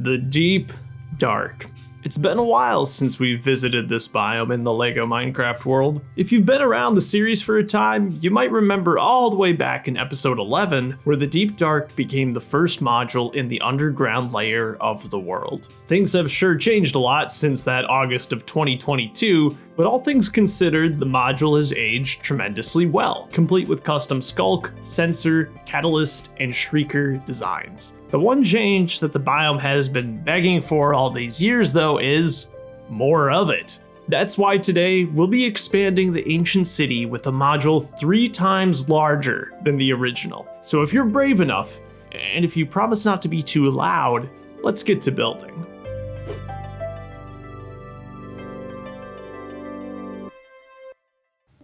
The Deep Dark. It's been a while since we visited this biome in the LEGO Minecraft world. If you've been around the series for a time, you might remember all the way back in episode 11, where the Deep Dark became the first module in the underground layer of the world. Things have sure changed a lot since that August of 2022, but all things considered, the module has aged tremendously well, complete with custom skulk, sensor, catalyst, and shrieker designs. The one change that the biome has been begging for all these years, though, is more of it. That's why today we'll be expanding the ancient city with a module 3 times larger than the original. So if you're brave enough, and if you promise not to be too loud, let's get to building.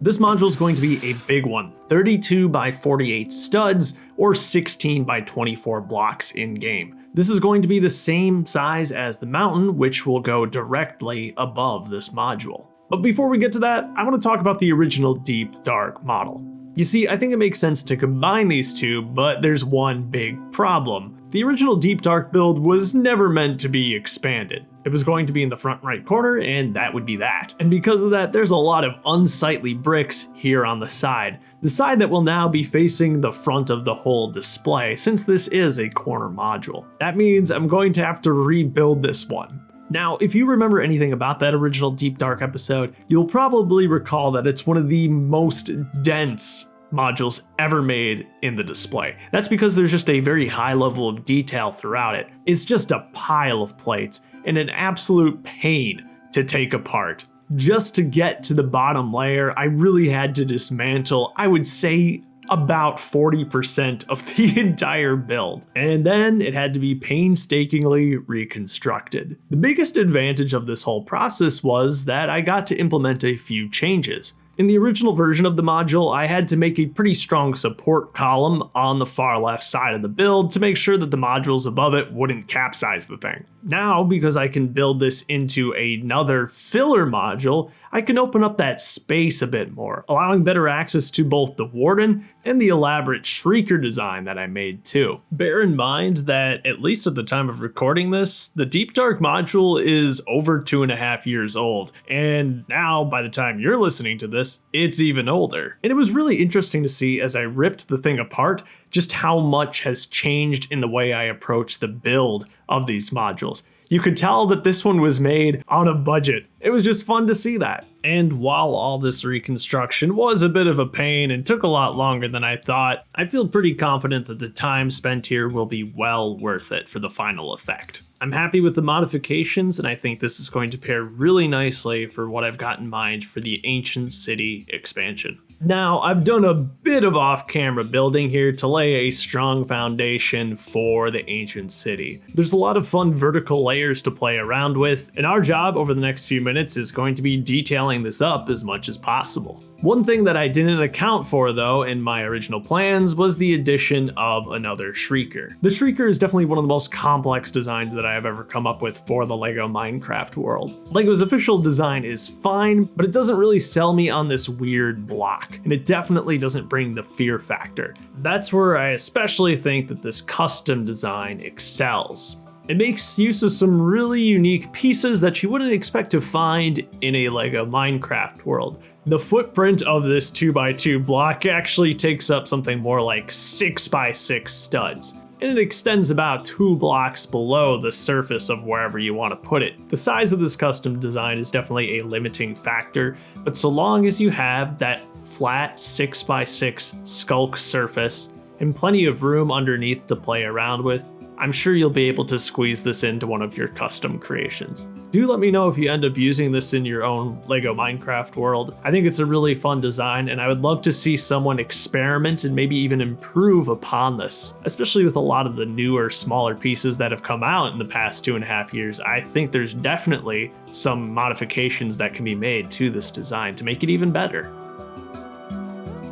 This module is going to be a big one, 32 by 48 studs or 16 by 24 blocks in game. This is going to be the same size as the mountain, which will go directly above this module. But before we get to that, I want to talk about the original Deep Dark model. You see, I think it makes sense to combine these two, but there's one big problem. The original Deep Dark build was never meant to be expanded. It was going to be in the front right corner, and that would be that. And because of that, there's a lot of unsightly bricks here on the side that will now be facing the front of the whole display, since this is a corner module. That means I'm going to have to rebuild this one. Now, if you remember anything about that original Deep Dark episode, you'll probably recall that it's one of the most dense modules ever made in the display. That's because there's just a very high level of detail throughout it. It's just a pile of plates and an absolute pain to take apart. Just to get to the bottom layer, I really had to dismantle, I would say, about 40% of the entire build, and then it had to be painstakingly reconstructed. The biggest advantage of this whole process was that I got to implement a few changes. In the original version of the module, I had to make a pretty strong support column on the far left side of the build to make sure that the modules above it wouldn't capsize the thing. Now, because I can build this into another filler module, I can open up that space a bit more, allowing better access to both the Warden and the elaborate Shrieker design that I made too. Bear in mind that, at least at the time of recording this, the Deep Dark module is over 2.5 years old, and now, by the time you're listening to this, it's even older. And it was really interesting to see as I ripped the thing apart just how much has changed in the way I approach the build of these modules. You could tell that this one was made on a budget. It was just fun to see that. And while all this reconstruction was a bit of a pain and took a lot longer than I thought, I feel pretty confident that the time spent here will be well worth it for the final effect. I'm happy with the modifications, and I think this is going to pair really nicely for what I've got in mind for the Ancient City expansion. Now, I've done a bit of off-camera building here to lay a strong foundation for the Ancient City. There's a lot of fun vertical layers to play around with, and our job over the next few minutes is going to be detailing this up as much as possible. One thing that I didn't account for, though, in my original plans was the addition of another Shrieker. The Shrieker is definitely one of the most complex designs that I have ever come up with for the LEGO Minecraft world. LEGO's official design is fine, but it doesn't really sell me on this weird block, and it definitely doesn't bring the fear factor. That's where I especially think that this custom design excels. It makes use of some really unique pieces that you wouldn't expect to find in a LEGO Minecraft world. The footprint of this 2x2 block actually takes up something more like 6x6 studs, and it extends about 2 blocks below the surface of wherever you want to put it. The size of this custom design is definitely a limiting factor, but so long as you have that flat 6x6 skulk surface and plenty of room underneath to play around with, I'm sure you'll be able to squeeze this into one of your custom creations. Do let me know if you end up using this in your own LEGO Minecraft world. I think it's a really fun design, and I would love to see someone experiment and maybe even improve upon this. Especially with a lot of the newer, smaller pieces that have come out in the past 2.5 years, I think there's definitely some modifications that can be made to this design to make it even better.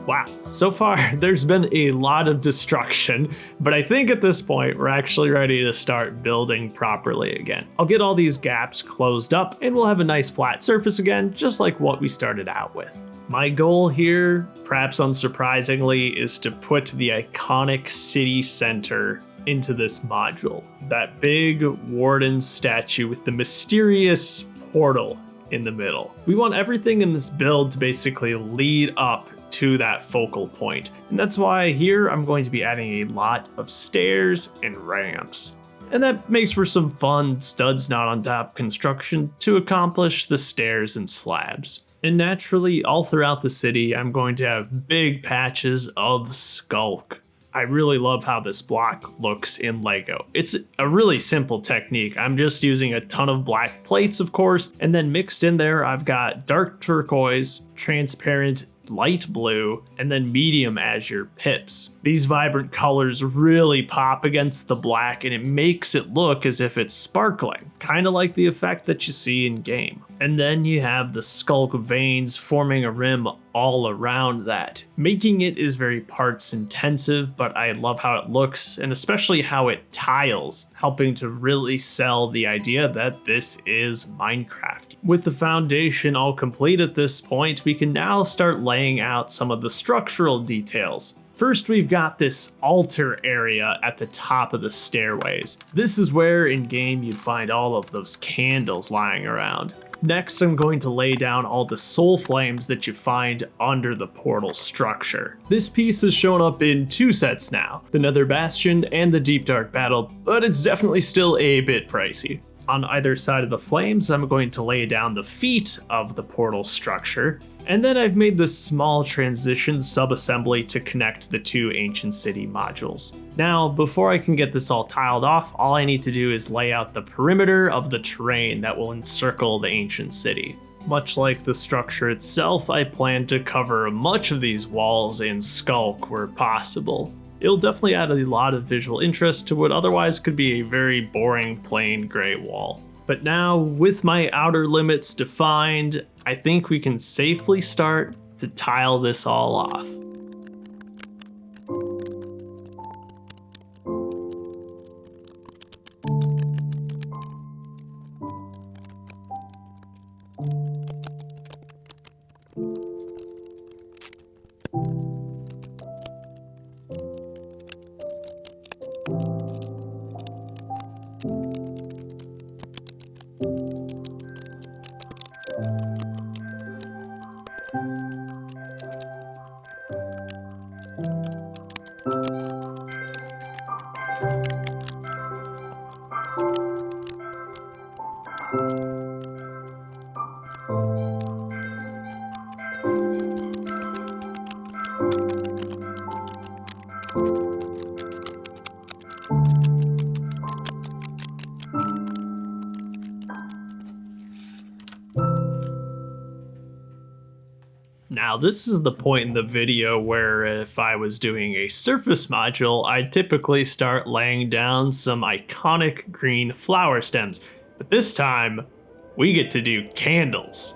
Wow, so far there's been a lot of destruction, but I think at this point we're actually ready to start building properly again. I'll get all these gaps closed up and we'll have a nice flat surface again, just like what we started out with. My goal here, perhaps unsurprisingly, is to put the iconic city center into this module. That big warden statue with the mysterious portal in the middle. We want everything in this build to basically lead up to that focal point. And that's why here I'm going to be adding a lot of stairs and ramps. And that makes for some fun studs not on top construction to accomplish the stairs and slabs. And naturally, all throughout the city, I'm going to have big patches of skulk. I really love how this block looks in Lego. It's a really simple technique. I'm just using a ton of black plates, of course, and then mixed in there, I've got dark turquoise, transparent, light blue, and then medium azure pips. These vibrant colors really pop against the black and it makes it look as if it's sparkling, kind of like the effect that you see in game. And then you have the skulk veins forming a rim all around that. Making it is very parts intensive, but I love how it looks and especially how it tiles, helping to really sell the idea that this is Minecraft. With the foundation all complete at this point, we can now start laying out some of the structural details. First, we've got this altar area at the top of the stairways. This is where in game you'd find all of those candles lying around. Next, I'm going to lay down all the soul flames that you find under the portal structure. This piece has shown up in 2 sets now, the Nether Bastion and the Deep Dark Battle, but it's definitely still a bit pricey. On either side of the flames, I'm going to lay down the feet of the portal structure, and then I've made this small transition sub-assembly to connect the 2 Ancient City modules. Now, before I can get this all tiled off, all I need to do is lay out the perimeter of the terrain that will encircle the Ancient City. Much like the structure itself, I plan to cover much of these walls in skulk where possible. It'll definitely add a lot of visual interest to what otherwise could be a very boring plain gray wall. But now, with my outer limits defined, I think we can safely start to tile this all off. Now, this is the point in the video where if I was doing a surface module, I'd typically start laying down some iconic green flower stems. But this time, we get to do candles.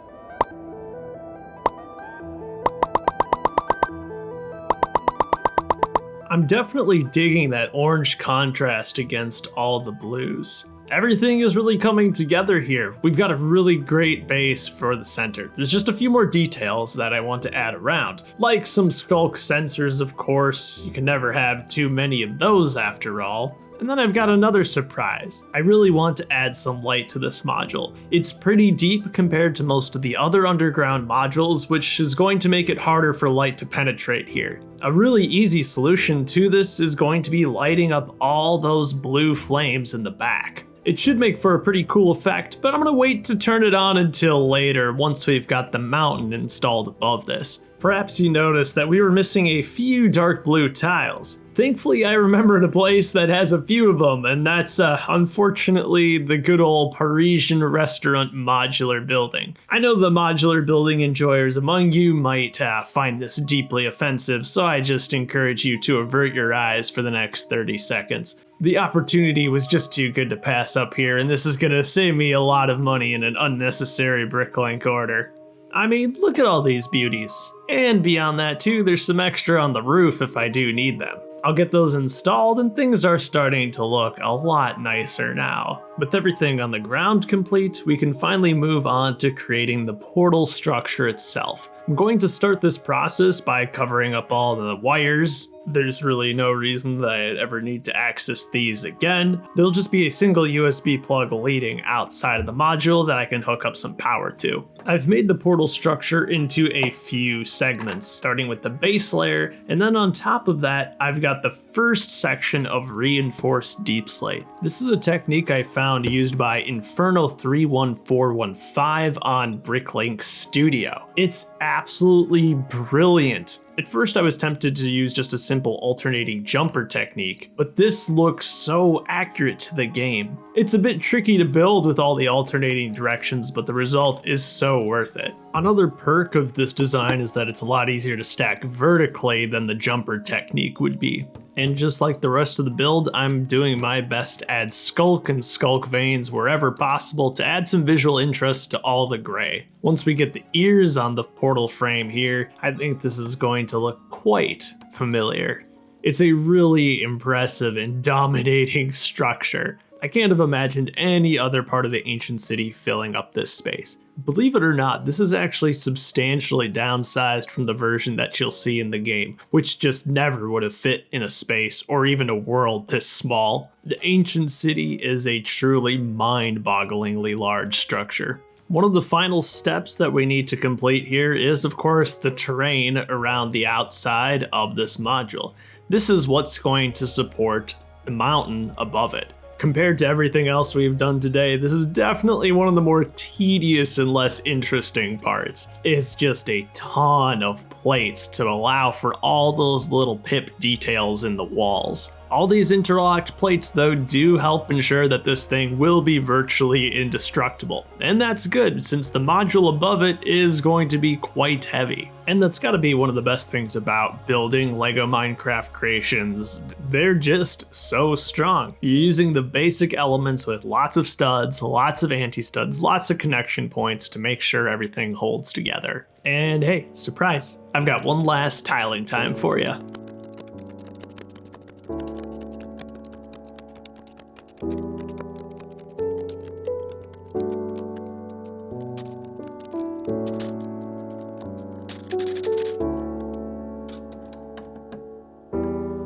I'm definitely digging that orange contrast against all the blues. Everything is really coming together here. We've got a really great base for the center. There's just a few more details that I want to add around, like some skulk sensors, of course. You can never have too many of those after all. And then I've got another surprise. I really want to add some light to this module. It's pretty deep compared to most of the other underground modules, which is going to make it harder for light to penetrate here. A really easy solution to this is going to be lighting up all those blue flames in the back. It should make for a pretty cool effect, but I'm gonna wait to turn it on until later once we've got the mountain installed above this. Perhaps you noticed that we were missing a few dark blue tiles. Thankfully, I remembered a place that has a few of them, and that's unfortunately the good old Parisian restaurant modular building. I know the modular building enjoyers among you might find this deeply offensive, so I just encourage you to avert your eyes for the next 30 seconds. The opportunity was just too good to pass up here, and this is gonna save me a lot of money in an unnecessary bricklink order. I mean, look at all these beauties. And beyond that too, there's some extra on the roof if I do need them. I'll get those installed and things are starting to look a lot nicer now. With everything on the ground complete, we can finally move on to creating the portal structure itself. I'm going to start this process by covering up all the wires. There's really no reason that I'd ever need to access these again. There'll just be a single USB plug leading outside of the module that I can hook up some power to. I've made the portal structure into a few segments, starting with the base layer, and then on top of that, I've got the first section of reinforced deep slate. This is a technique I found used by Inferno31415 on Bricklink Studio. It's absolutely brilliant. At first I was tempted to use just a simple alternating jumper technique, but this looks so accurate to the game. It's a bit tricky to build with all the alternating directions, but the result is so worth it. Another perk of this design is that it's a lot easier to stack vertically than the jumper technique would be. And just like the rest of the build, I'm doing my best to add skulk and skulk veins wherever possible to add some visual interest to all the gray. Once we get the ears on the portal frame here, I think this is going to look quite familiar. It's a really impressive and dominating structure. I can't have imagined any other part of the ancient city filling up this space. Believe it or not, this is actually substantially downsized from the version that you'll see in the game, which just never would have fit in a space or even a world this small. The ancient city is a truly mind-bogglingly large structure. One of the final steps that we need to complete here is, of course, the terrain around the outside of this module. This is what's going to support the mountain above it. Compared to everything else we've done today, this is definitely one of the more tedious and less interesting parts. It's just a ton of plates to allow for all those little pip details in the walls. All these interlocked plates though do help ensure that this thing will be virtually indestructible. And that's good since the module above it is going to be quite heavy. And that's gotta be one of the best things about building LEGO Minecraft creations. They're just so strong. You're using the basic elements with lots of studs, lots of anti-studs, lots of connection points to make sure everything holds together. And hey, surprise, I've got one last tiling time for you.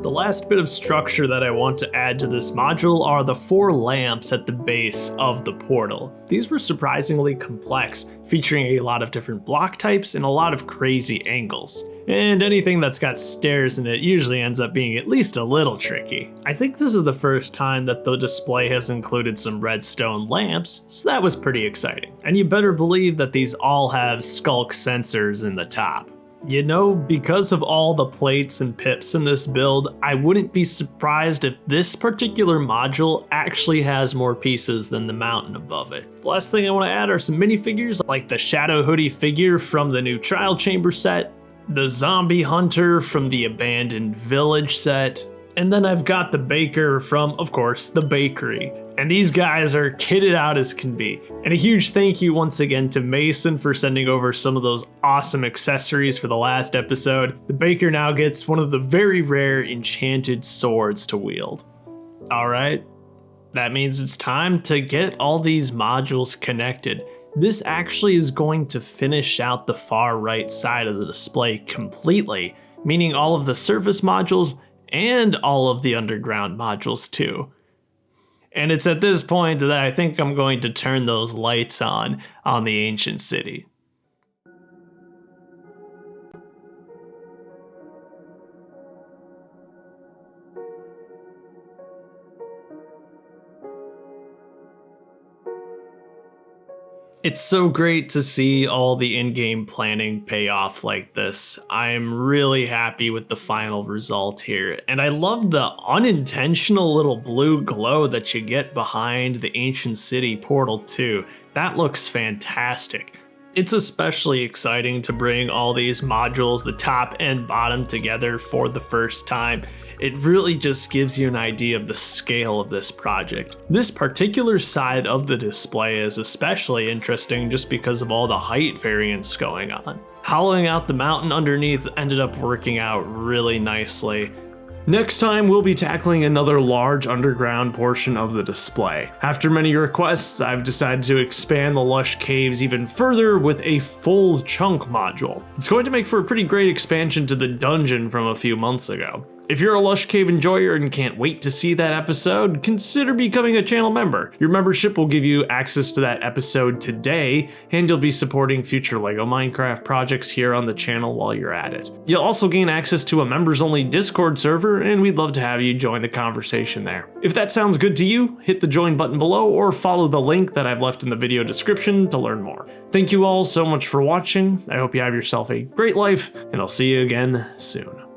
The last bit of structure that I want to add to this module are the 4 lamps at the base of the portal. These were surprisingly complex, featuring a lot of different block types and a lot of crazy angles. And anything that's got stairs in it usually ends up being at least a little tricky. I think this is the first time that the display has included some redstone lamps, so that was pretty exciting. And you better believe that these all have skulk sensors in the top. You know, because of all the plates and pips in this build, I wouldn't be surprised if this particular module actually has more pieces than the mountain above it. The last thing I want to add are some minifigures like the Shadow Hoodie figure from the new Trial Chamber set, the Zombie Hunter from the Abandoned Village set, and then I've got the Baker from, of course, the Bakery. And these guys are kitted out as can be. And a huge thank you once again to Mason for sending over some of those awesome accessories for the last episode. The Baker now gets one of the very rare enchanted swords to wield. Alright, that means it's time to get all these modules connected. This actually is going to finish out the far right side of the display completely, meaning all of the surface modules and all of the underground modules too. And it's at this point that I think I'm going to turn those lights on the ancient city. It's so great to see all the in-game planning pay off like this. I'm really happy with the final result here, and I love the unintentional little blue glow that you get behind the ancient city portal too. That looks fantastic. It's especially exciting to bring all these modules, the top and bottom, together for the first time. It really just gives you an idea of the scale of this project. This particular side of the display is especially interesting just because of all the height variance going on. Hollowing out the mountain underneath ended up working out really nicely. Next time, we'll be tackling another large underground portion of the display. After many requests, I've decided to expand the lush caves even further with a full chunk module. It's going to make for a pretty great expansion to the dungeon from a few months ago. If you're a Lush Cave enjoyer and can't wait to see that episode, consider becoming a channel member. Your membership will give you access to that episode today, and you'll be supporting future LEGO Minecraft projects here on the channel while you're at it. You'll also gain access to a members-only Discord server, and we'd love to have you join the conversation there. If that sounds good to you, hit the join button below or follow the link that I've left in the video description to learn more. Thank you all so much for watching. I hope you have yourself a great life, and I'll see you again soon.